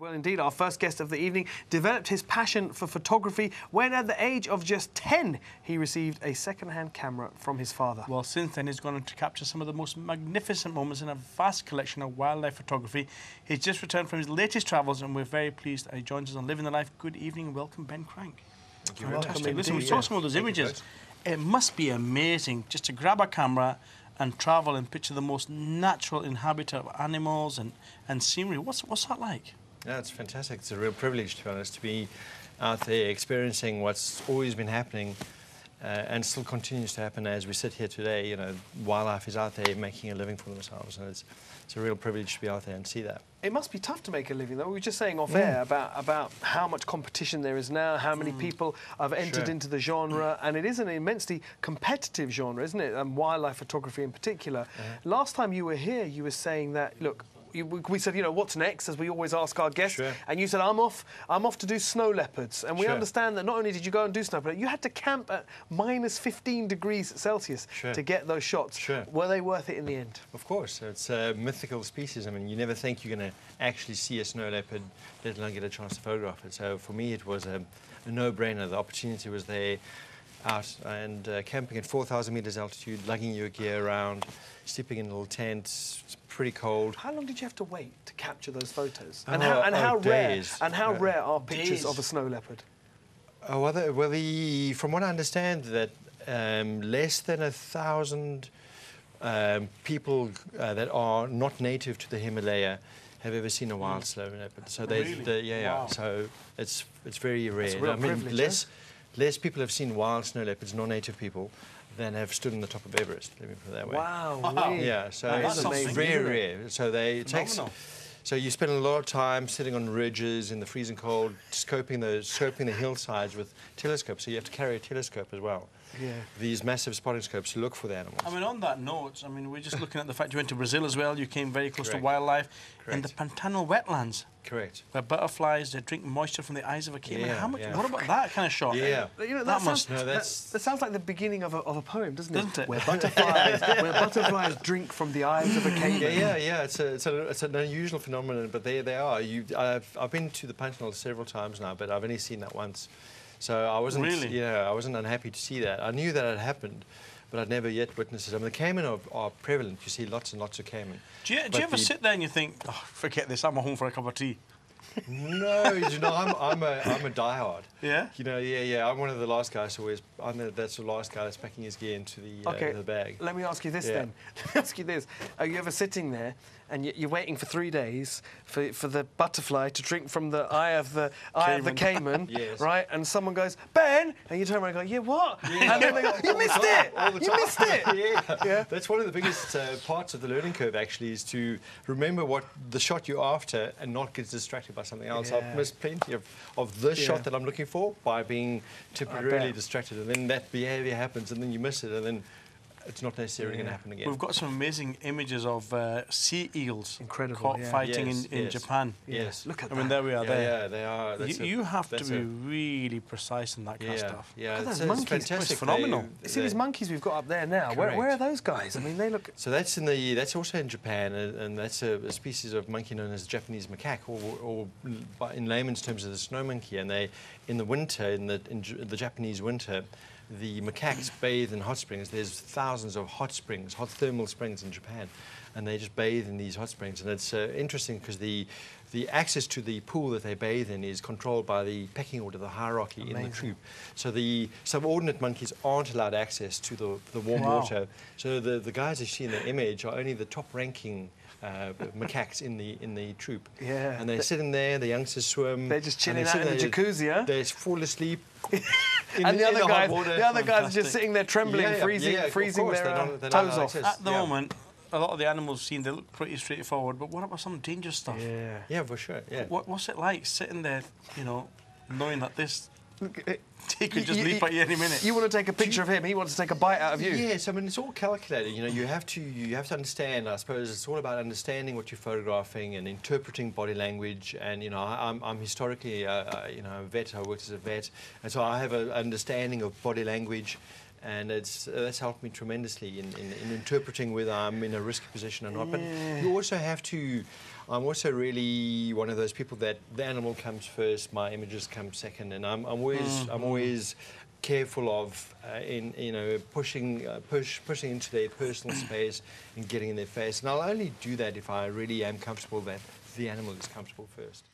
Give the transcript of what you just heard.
Well, indeed, our first guest of the evening developed his passion for photography when, at the age of just 10, he received a second-hand camera from his father. Well, since then, he's gone on to capture some of the most magnificent moments in a vast collection of wildlife photography. He's just returned from his latest travels, and we're very pleased that he joins us on Living the Life. Good evening and welcome, Ben Cranke. Thank you very much. Listen, we saw some of those images. It must be amazing just to grab a camera and travel and picture the most natural inhabitat of animals and scenery. What's that like? Yeah, it's fantastic. It's a real privilege, to be honest, to be out there experiencing what's always been happening and still continues to happen as we sit here today. You know, wildlife is out there making a living for themselves, and it's a real privilege to be out there and see that. It must be tough to make a living, though. We were just saying off air about how much competition there is now, how many people have entered into the genre, and it is an immensely competitive genre, isn't it? Wildlife photography in particular. Last time you were here, you were saying that, look, we said, you know, what's next, as we always ask our guests, and you said, I'm off to do snow leopards. And we understand that not only did you go and do snow leopards, you had to camp at minus 15 degrees Celsius to get those shots. Were they worth it in the end? Of course. It's a mythical species. I mean, you never think you're going to actually see a snow leopard, let alone get a chance to photograph it. So for me, it was a no-brainer. The opportunity was there, out and camping at 4,000 meters altitude, lugging your gear around, sleeping in a little tent. It's pretty cold. How long did you have to wait to capture those photos? And how rare are pictures of a snow leopard? From what I understand, that less than 1,000 people that are not native to the Himalaya have ever seen a wild snow leopard. So So it's very rare. That's a real privilege, less people have seen wild snow leopards, non-native people, than have stood on the top of Everest. Let me put it that way. Wow! Really? Yeah. So it's very rare. So So you spend a lot of time sitting on ridges in the freezing cold, scoping the hillsides with telescopes. So you have to carry a telescope as well. Yeah. These massive spotting scopes to look for the animals. I mean, on that note, I mean, we're just looking at the fact you went to Brazil as well. You came very close to wildlife in the Pantanal wetlands. Correct. Where butterflies, they drink moisture from the eyes of a caiman. What about that kind of shot? Yeah. You know, that sounds like the beginning of a poem, doesn't it? Where butterflies drink from the eyes of a caiman. Yeah. It's an unusual phenomenon, but there they are. I've been to the Pantanal several times now, but I've only seen that once. So I wasn't I wasn't unhappy to see that. I knew that it happened, but I'd never yet witnessed it. I mean, the caiman are prevalent. You see lots and lots of caiman. Do you ever sit there and you think, oh, forget this, I'm home for a cup of tea? No, you know, I'm a diehard. Yeah? You know, I'm one of the last guys to always. That's the last guy that's packing his gear into the bag. Let me ask you this then. Let me ask you this: are you ever sitting there and you're waiting for 3 days for the butterfly to drink from the eye of the caiman, right? And someone goes, Ben, and you turn around and go, yeah, what? Yeah. And then they go, you missed it. You missed it. Yeah. That's one of the biggest parts of the learning curve. Actually, is to remember what the shot you're after and not get distracted by something else. I've missed plenty of this shot that I'm looking for by being temporarily distracted, and then that behaviour happens, and then you miss it, and then it's not necessarily going to happen again. We've got some amazing images of sea eagles caught fighting in Japan. Yes. Look at that. I mean, there we are there. Yeah, they are. You have to be really precise in that kind of stuff. Yeah, those monkeys. Fantastic. It's phenomenal. See these monkeys we've got up there now? Where are those guys? I mean, they look... So that's also in Japan, and that's a species of monkey known as Japanese macaque, or in layman's terms, the snow monkey. And they, in the winter, in the Japanese winter, the macaques bathe in hot springs. There's thousands of hot thermal springs in Japan, and they just bathe in these hot springs. And it's interesting because the access to the pool that they bathe in is controlled by the pecking order, the hierarchy in the troop. So the subordinate monkeys aren't allowed access to the warm water. So the guys you see in the image are only the top-ranking macaques in the troop. Yeah. And they're sitting there, the youngsters swim. They're just chilling out in the jacuzzi, huh? They fall asleep. And the other guys are just sitting there trembling, freezing their toes off. At the moment, a lot of the animals seen, they look pretty straightforward, but what about some dangerous stuff? Yeah, for sure. Yeah. What's it like sitting there, you know, knowing that this... He could just leap at you any minute. You want to take a picture of him, he wants to take a bite out of you. Yes, I mean, it's all calculated. You know, you have to understand, I suppose it's all about understanding what you're photographing and interpreting body language. And, you know, I'm historically, you know, a vet. I worked as a vet. And so I have an understanding of body language And that's helped me tremendously in interpreting whether I'm in a risky position or not. But you also have to. I'm also really one of those people that the animal comes first, my images come second, and I'm always careful of pushing into their personal space and getting in their face. And I'll only do that if I really am comfortable that the animal is comfortable first.